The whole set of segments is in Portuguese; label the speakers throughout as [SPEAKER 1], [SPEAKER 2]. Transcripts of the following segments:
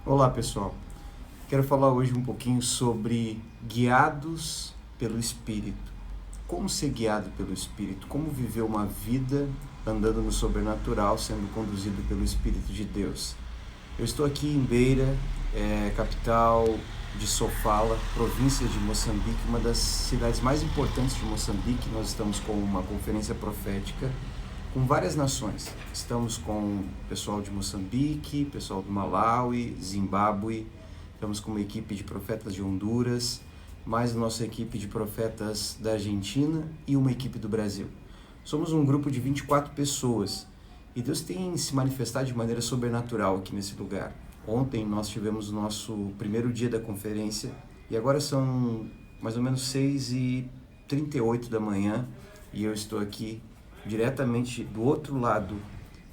[SPEAKER 1] Olá pessoal, quero falar hoje um pouquinho sobre guiados pelo Espírito. Como ser guiado pelo Espírito? Como viver uma vida andando no sobrenatural, sendo conduzido pelo Espírito de Deus? Eu estou aqui em Beira, capital de Sofala, província de Moçambique, uma das cidades mais importantes de Moçambique. Nós estamos com uma conferência profética com várias nações. Estamos com pessoal de Moçambique, pessoal do Malawi, Zimbábue, estamos com uma equipe de profetas de Honduras, mais nossa equipe de profetas da Argentina e uma equipe do Brasil. Somos um grupo de 24 pessoas e Deus tem se manifestado de maneira sobrenatural aqui nesse lugar. Ontem nós tivemos o nosso primeiro dia da conferência e agora são mais ou menos 6h38 da manhã e eu estou aqui diretamente do outro lado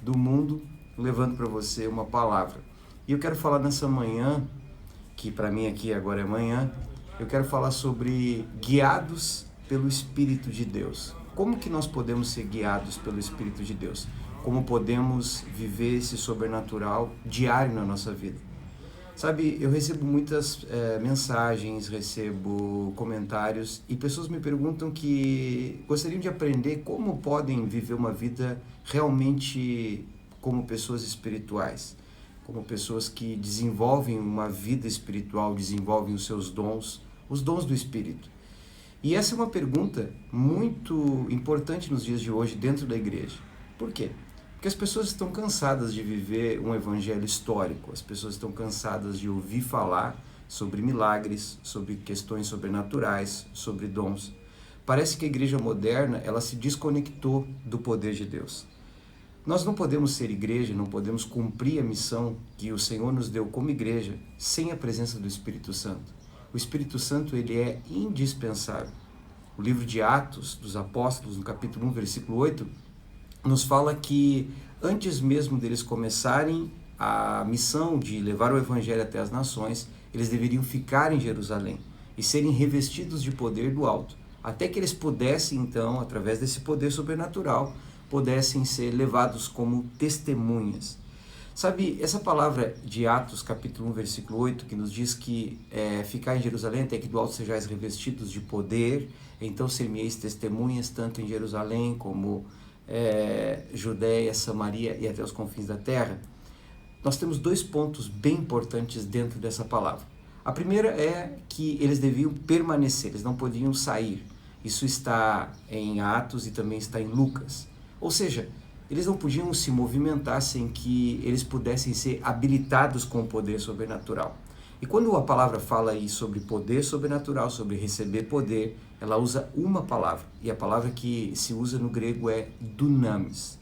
[SPEAKER 1] do mundo, levando para você uma palavra. E eu quero falar nessa manhã, que para mim aqui agora é manhã, eu quero falar sobre guiados pelo Espírito de Deus. Como que nós podemos ser guiados pelo Espírito de Deus? Como podemos viver esse sobrenatural diário na nossa vida? Sabe, eu recebo muitas mensagens, recebo comentários e pessoas me perguntam que gostariam de aprender como podem viver uma vida realmente como pessoas espirituais, como pessoas que desenvolvem uma vida espiritual, desenvolvem os dons do Espírito. E essa é uma pergunta muito importante nos dias de hoje dentro da igreja. Por quê? Porque as pessoas estão cansadas de viver um evangelho histórico, as pessoas estão cansadas de ouvir falar sobre milagres, sobre questões sobrenaturais, sobre dons. Parece que a igreja moderna, ela se desconectou do poder de Deus. Nós não podemos ser igreja, não podemos cumprir a missão que o Senhor nos deu como igreja sem a presença do Espírito Santo. O Espírito Santo, ele é indispensável. O livro de Atos dos Apóstolos, no capítulo 1, versículo 8, nos fala que antes mesmo deles começarem a missão de levar o evangelho até as nações, eles deveriam ficar em Jerusalém e serem revestidos de poder do alto, até que eles pudessem então, através desse poder sobrenatural, pudessem ser levados como testemunhas. Sabe, essa palavra de Atos, capítulo 1, versículo 8, que nos diz que ficar em Jerusalém até que do alto sejais revestidos de poder, então ser-me-eis testemunhas tanto em Jerusalém como Judéia, Samaria e até os confins da terra. Nós temos dois pontos bem importantes dentro dessa palavra. A primeira é que eles deviam permanecer, eles não podiam sair. Isso está em Atos e também está em Lucas. Ou seja, eles não podiam se movimentar sem que eles pudessem ser habilitados com o poder sobrenatural. E quando a palavra fala aí sobre poder sobrenatural, sobre receber poder, ela usa uma palavra, e a palavra que se usa no grego é dunamis.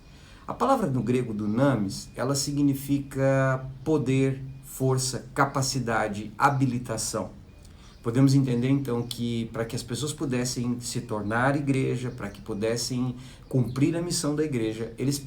[SPEAKER 1] A palavra no grego dunamis, ela significa poder, força, capacidade, habilitação. Podemos entender então que para que as pessoas pudessem se tornar igreja, para que pudessem cumprir a missão da igreja, eles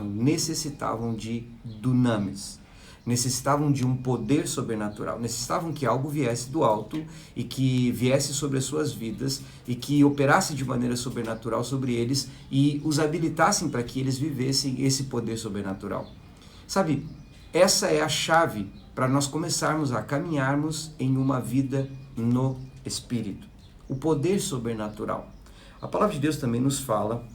[SPEAKER 1] necessitavam de dunamis. Necessitavam de um poder sobrenatural, necessitavam que algo viesse do alto e que viesse sobre as suas vidas e que operasse de maneira sobrenatural sobre eles e os habilitassem para que eles vivessem esse poder sobrenatural. Sabe, essa é a chave para nós começarmos a caminharmos em uma vida no Espírito. O poder sobrenatural. A palavra de Deus também nos fala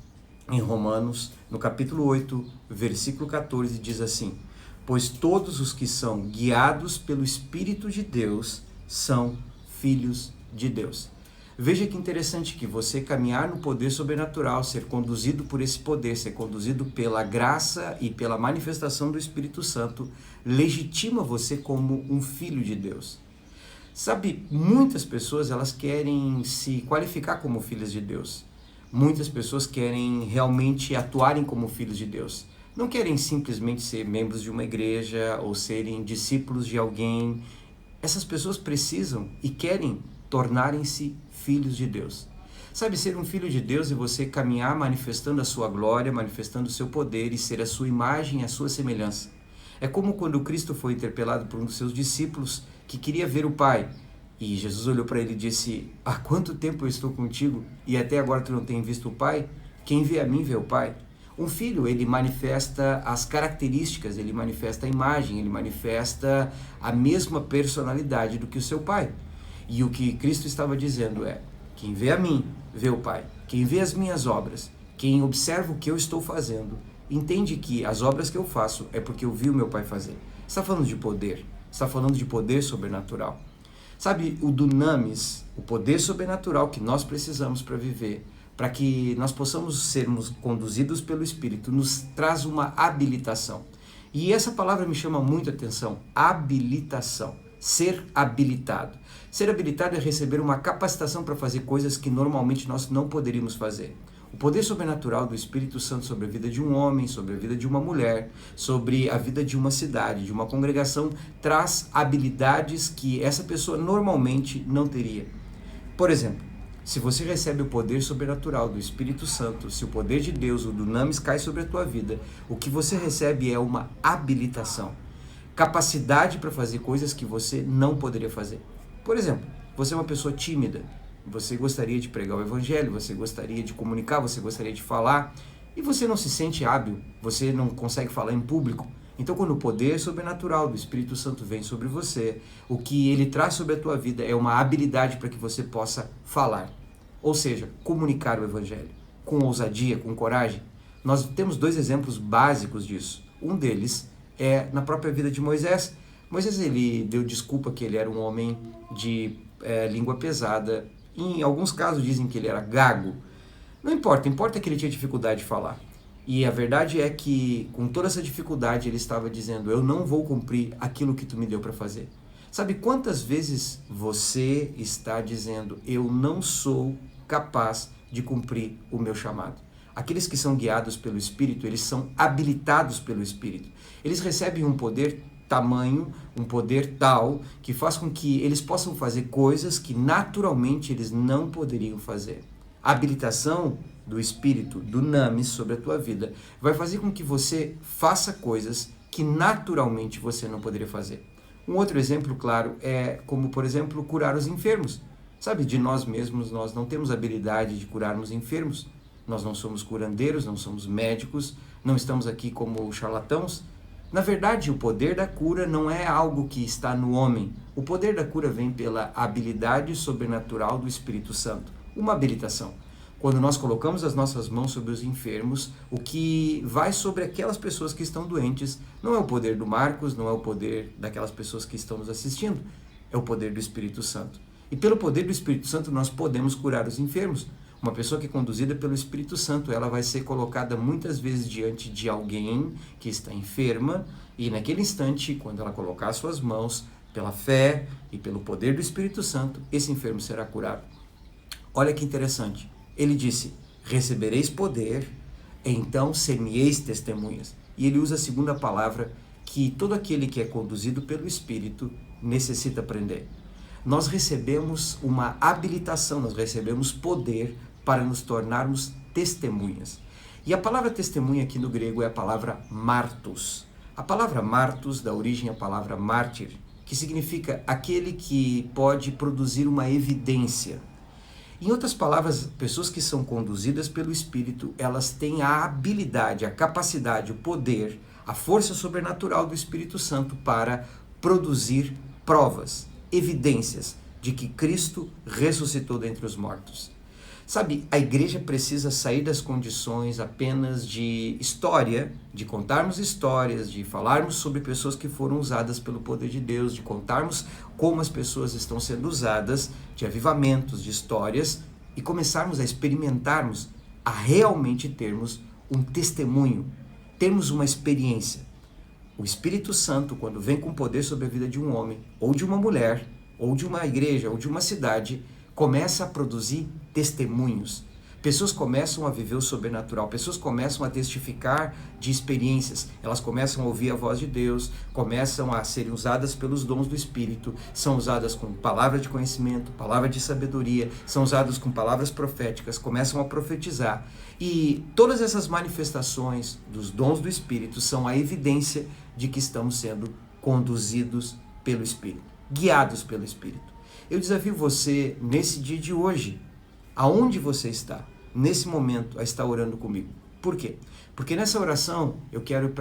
[SPEAKER 1] em Romanos, no capítulo 8, versículo 14, diz assim: pois todos os que são guiados pelo Espírito de Deus são filhos de Deus. Veja que interessante que você caminhar no poder sobrenatural, ser conduzido por esse poder, ser conduzido pela graça e pela manifestação do Espírito Santo, legitima você como um filho de Deus. Sabe, muitas pessoas elas querem se qualificar como filhos de Deus. Muitas pessoas querem realmente atuarem como filhos de Deus. Não querem simplesmente ser membros de uma igreja ou serem discípulos de alguém. Essas pessoas precisam e querem tornarem-se filhos de Deus. Sabe, ser um filho de Deus é você caminhar manifestando a sua glória, manifestando o seu poder e ser a sua imagem, a sua semelhança. É como quando Cristo foi interpelado por um dos seus discípulos que queria ver o Pai. E Jesus olhou para ele e disse: há quanto tempo eu estou contigo e até agora tu não tens visto o Pai? Quem vê a mim vê o Pai. Um filho, ele manifesta as características, ele manifesta a imagem, ele manifesta a mesma personalidade do que o seu pai. E o que Cristo estava dizendo é: quem vê a mim, vê o Pai. Quem vê as minhas obras, quem observa o que eu estou fazendo, entende que as obras que eu faço é porque eu vi o meu Pai fazer. Está falando de poder, está falando de poder sobrenatural. Sabe, o dunamis, o poder sobrenatural que nós precisamos para viver, para que nós possamos sermos conduzidos pelo Espírito, nos traz uma habilitação. E essa palavra me chama muito a atenção, habilitação, ser habilitado. Ser habilitado é receber uma capacitação para fazer coisas que normalmente nós não poderíamos fazer. O poder sobrenatural do Espírito Santo sobre a vida de um homem, sobre a vida de uma mulher, sobre a vida de uma cidade, de uma congregação, traz habilidades que essa pessoa normalmente não teria. Por exemplo, se você recebe o poder sobrenatural do Espírito Santo, se o poder de Deus, o dunamis, cai sobre a tua vida, o que você recebe é uma habilitação, capacidade para fazer coisas que você não poderia fazer. Por exemplo, você é uma pessoa tímida, você gostaria de pregar o evangelho, você gostaria de comunicar, você gostaria de falar, e você não se sente hábil, você não consegue falar em público. Então, quando o poder sobrenatural do Espírito Santo vem sobre você, o que ele traz sobre a tua vida é uma habilidade para que você possa falar. Ou seja, comunicar o evangelho com ousadia, com coragem. Nós temos dois exemplos básicos disso. Um deles é na própria vida de Moisés. Moisés, ele deu desculpa que ele era um homem de língua pesada. Em alguns casos dizem que ele era gago. Não importa, importa que ele tinha dificuldade de falar. E a verdade é que, com toda essa dificuldade, ele estava dizendo: eu não vou cumprir aquilo que tu me deu para fazer. Sabe quantas vezes você está dizendo: eu não sou capaz de cumprir o meu chamado? Aqueles que são guiados pelo Espírito, eles são habilitados pelo Espírito. Eles recebem um poder tamanho, um poder tal, que faz com que eles possam fazer coisas que naturalmente eles não poderiam fazer. A habilitação do Espírito, do dunamis, sobre a tua vida, vai fazer com que você faça coisas que naturalmente você não poderia fazer. Um outro exemplo, claro, é como, por exemplo, curar os enfermos. Sabe, de nós mesmos, nós não temos habilidade de curarmos enfermos. Nós não somos curandeiros, não somos médicos, não estamos aqui como charlatãos. Na verdade, o poder da cura não é algo que está no homem. O poder da cura vem pela habilidade sobrenatural do Espírito Santo, uma habilitação. Quando nós colocamos as nossas mãos sobre os enfermos, o que vai sobre aquelas pessoas que estão doentes não é o poder do Marcos, não é o poder daquelas pessoas que estão nos assistindo, é o poder do Espírito Santo. E pelo poder do Espírito Santo nós podemos curar os enfermos. Uma pessoa que é conduzida pelo Espírito Santo, ela vai ser colocada muitas vezes diante de alguém que está enferma, e naquele instante, quando ela colocar suas mãos, pela fé e pelo poder do Espírito Santo, esse enfermo será curado. Olha que interessante. Ele disse: recebereis poder, então ser-me-eis testemunhas. E ele usa a segunda palavra, que todo aquele que é conduzido pelo Espírito necessita aprender. Nós recebemos uma habilitação, nós recebemos poder para nos tornarmos testemunhas. E a palavra testemunha aqui no grego é a palavra martos. A palavra martos dá origem à palavra mártir, que significa aquele que pode produzir uma evidência. Em outras palavras, pessoas que são conduzidas pelo Espírito, elas têm a habilidade, a capacidade, o poder, a força sobrenatural do Espírito Santo para produzir provas, evidências de que Cristo ressuscitou dentre os mortos. Sabe, a igreja precisa sair das condições apenas de história, de contarmos histórias, de falarmos sobre pessoas que foram usadas pelo poder de Deus, de contarmos como as pessoas estão sendo usadas, de avivamentos, de histórias, e começarmos a experimentarmos, a realmente termos um testemunho, termos uma experiência. O Espírito Santo, quando vem com poder sobre a vida de um homem, ou de uma mulher, ou de uma igreja, ou de uma cidade, começa a produzir testemunhos. Pessoas começam a viver o sobrenatural, pessoas começam a testificar de experiências, elas começam a ouvir a voz de Deus, começam a serem usadas pelos dons do Espírito, são usadas com palavra de conhecimento, palavra de sabedoria, são usadas com palavras proféticas, começam a profetizar. E todas essas manifestações dos dons do Espírito são a evidência de que estamos sendo conduzidos pelo Espírito, guiados pelo Espírito. Eu desafio você, nesse dia de hoje, aonde você está, nesse momento, a estar orando comigo. Por Por quê? Porque nessa oração eu quero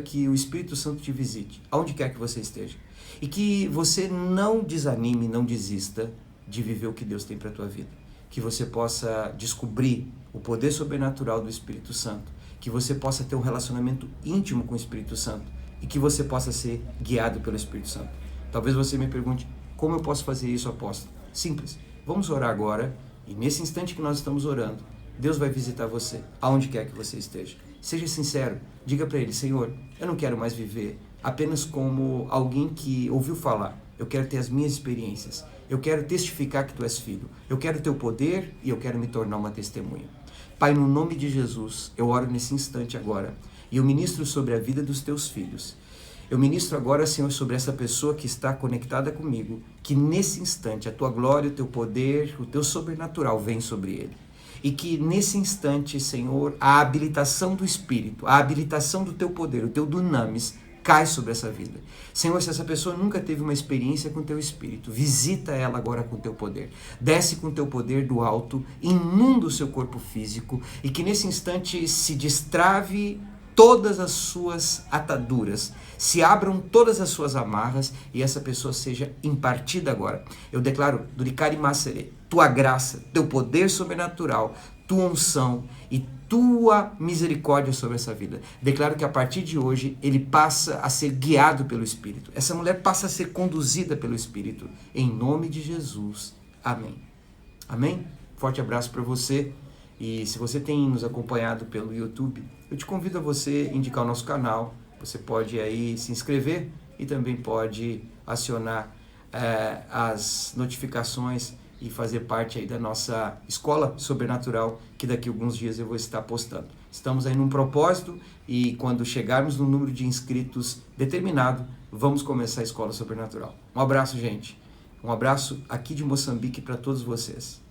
[SPEAKER 1] que o Espírito Santo te visite, aonde quer que você esteja. E que você não desanime, não desista de viver o que Deus tem para a tua vida. Que você possa descobrir o poder sobrenatural do Espírito Santo. Que você possa ter um relacionamento íntimo com o Espírito Santo. E que você possa ser guiado pelo Espírito Santo. Talvez você me pergunte, como eu posso fazer isso, apóstolo? Simples. Vamos orar agora. E nesse instante que nós estamos orando, Deus vai visitar você, aonde quer que você esteja. Seja sincero, diga para Ele, Senhor, eu não quero mais viver apenas como alguém que ouviu falar. Eu quero ter as minhas experiências. Eu quero testificar que Tu és filho. Eu quero Teu poder e eu quero me tornar uma testemunha. Pai, no nome de Jesus, eu oro nesse instante agora e eu ministro sobre a vida dos Teus filhos. Eu ministro agora, Senhor, sobre essa pessoa que está conectada comigo, que nesse instante a Tua glória, o Teu poder, o Teu sobrenatural vem sobre ele. E que nesse instante, Senhor, a habilitação do Espírito, a habilitação do Teu poder, o Teu dunamis, cai sobre essa vida. Senhor, se essa pessoa nunca teve uma experiência com o Teu Espírito, visita ela agora com o Teu poder. Desce com o Teu poder do alto, inunda o seu corpo físico e que nesse instante se destrave todas as suas ataduras, se abram todas as suas amarras e essa pessoa seja impartida agora. Eu declaro, Duricari Masere, Tua graça, Teu poder sobrenatural, Tua unção e Tua misericórdia sobre essa vida. Declaro que a partir de hoje ele passa a ser guiado pelo Espírito. Essa mulher passa a ser conduzida pelo Espírito. Em nome de Jesus. Amém. Amém? Forte abraço para você. E se você tem nos acompanhado pelo YouTube, eu te convido a você indicar o nosso canal. Você pode aí se inscrever e também pode acionar as notificações e fazer parte aí da nossa escola sobrenatural, que daqui a alguns dias eu vou estar postando. Estamos aí num propósito e quando chegarmos no número de inscritos determinado, vamos começar a escola sobrenatural. Um abraço, gente. Um abraço aqui de Moçambique para todos vocês.